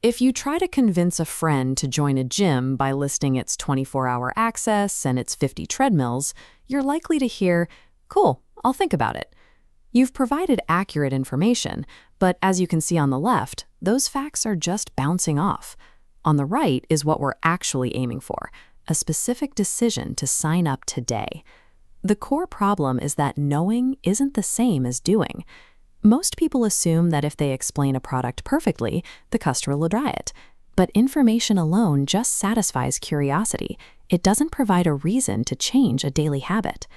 If you try to convince a friend to join a gym by listing its 24-hour access and its 50 treadmills, you're likely to hear, "Cool, I'll think about it." You've provided accurate information, but as you can see on the left, those facts are just bouncing off. On the right is what we're actually aiming for, a specific decision to sign up today. The core problem is that knowing isn't the same as doing. Most people assume that if they explain a product perfectly, the customer will try it. But information alone just satisfies curiosity. It doesn't provide a reason to change a daily habit.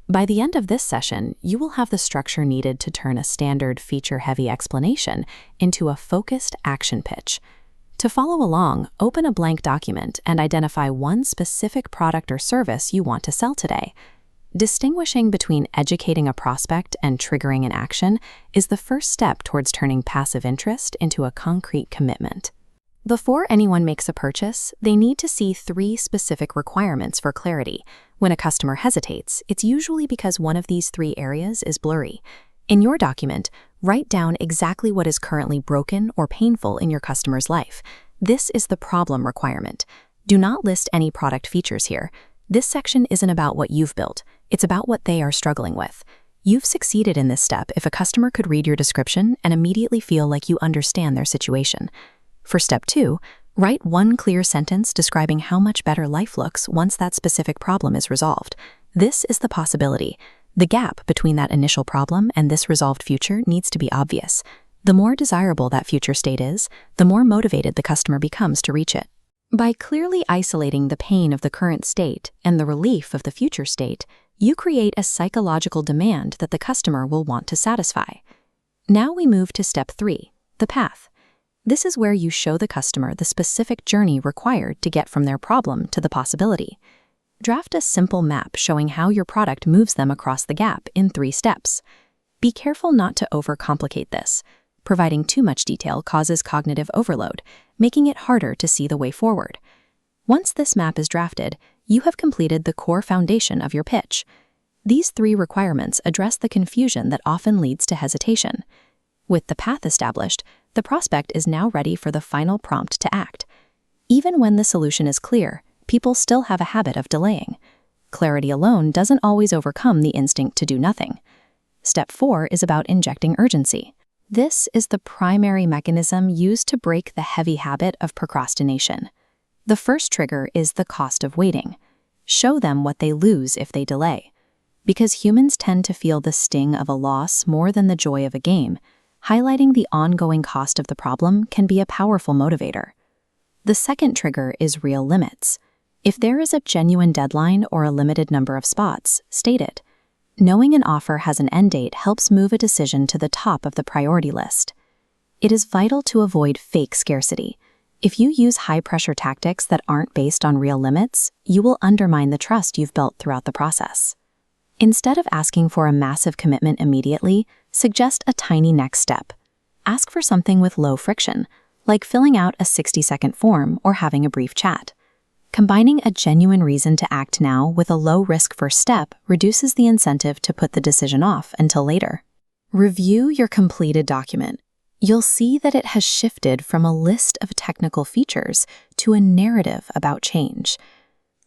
By the end of this session, you will have the structure needed to turn a standard feature-heavy explanation into a focused action pitch. To follow along, open a blank document and identify one specific product or service you want to sell today. Distinguishing between educating a prospect and triggering an action is the first step towards turning passive interest into a concrete commitment. Before anyone makes a purchase, they need to see 3 specific requirements for clarity. When a customer hesitates, it's usually because one of these 3 areas is blurry. In your document, write down exactly what is currently broken or painful in your customer's life. This is the problem requirement. Do not list any product features here. This section isn't about what you've built. It's about what they are struggling with. You've succeeded in this step if a customer could read your description and immediately feel like you understand their situation. For step 2, write one clear sentence describing how much better life looks once that specific problem is resolved. This is the possibility. The gap between that initial problem and this resolved future needs to be obvious. The more desirable that future state is, the more motivated the customer becomes to reach it. By clearly isolating the pain of the current state and the relief of the future state, you create a psychological demand that the customer will want to satisfy. Now we move to step 3, the path. This is where you show the customer the specific journey required to get from their problem to the possibility. Draft a simple map showing how your product moves them across the gap in 3 steps. Be careful not to overcomplicate this. Providing too much detail causes cognitive overload, making it harder to see the way forward. Once this map is drafted, you have completed the core foundation of your pitch. These 3 requirements address the confusion that often leads to hesitation. With the path established, the prospect is now ready for the final prompt to act. Even when the solution is clear, people still have a habit of delaying. Clarity alone doesn't always overcome the instinct to do nothing. Step 4 is about injecting urgency. This is the primary mechanism used to break the heavy habit of procrastination. The first trigger is the cost of waiting. Show them what they lose if they delay. Because humans tend to feel the sting of a loss more than the joy of a game, highlighting the ongoing cost of the problem can be a powerful motivator. The second trigger is real limits. If there is a genuine deadline or a limited number of spots, state it. Knowing an offer has an end date helps move a decision to the top of the priority list. It is vital to avoid fake scarcity. If you use high-pressure tactics that aren't based on real limits, you will undermine the trust you've built throughout the process. Instead of asking for a massive commitment immediately, suggest a tiny next step. Ask for something with low friction, like filling out a 60-second form or having a brief chat. Combining a genuine reason to act now with a low-risk first step reduces the incentive to put the decision off until later. Review your completed document. You'll see that it has shifted from a list of technical features to a narrative about change.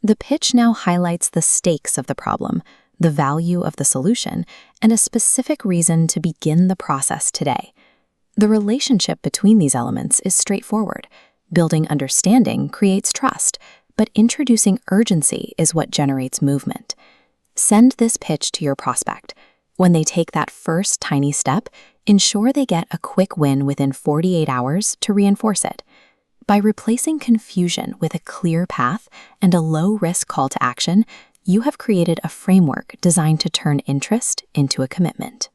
The pitch now highlights the stakes of the problem, the value of the solution, and a specific reason to begin the process today. The relationship between these elements is straightforward. Building understanding creates trust, but introducing urgency is what generates movement. Send this pitch to your prospect. When they take that first tiny step, ensure they get a quick win within 48 hours to reinforce it. By replacing confusion with a clear path and a low-risk call to action, you have created a framework designed to turn interest into a commitment.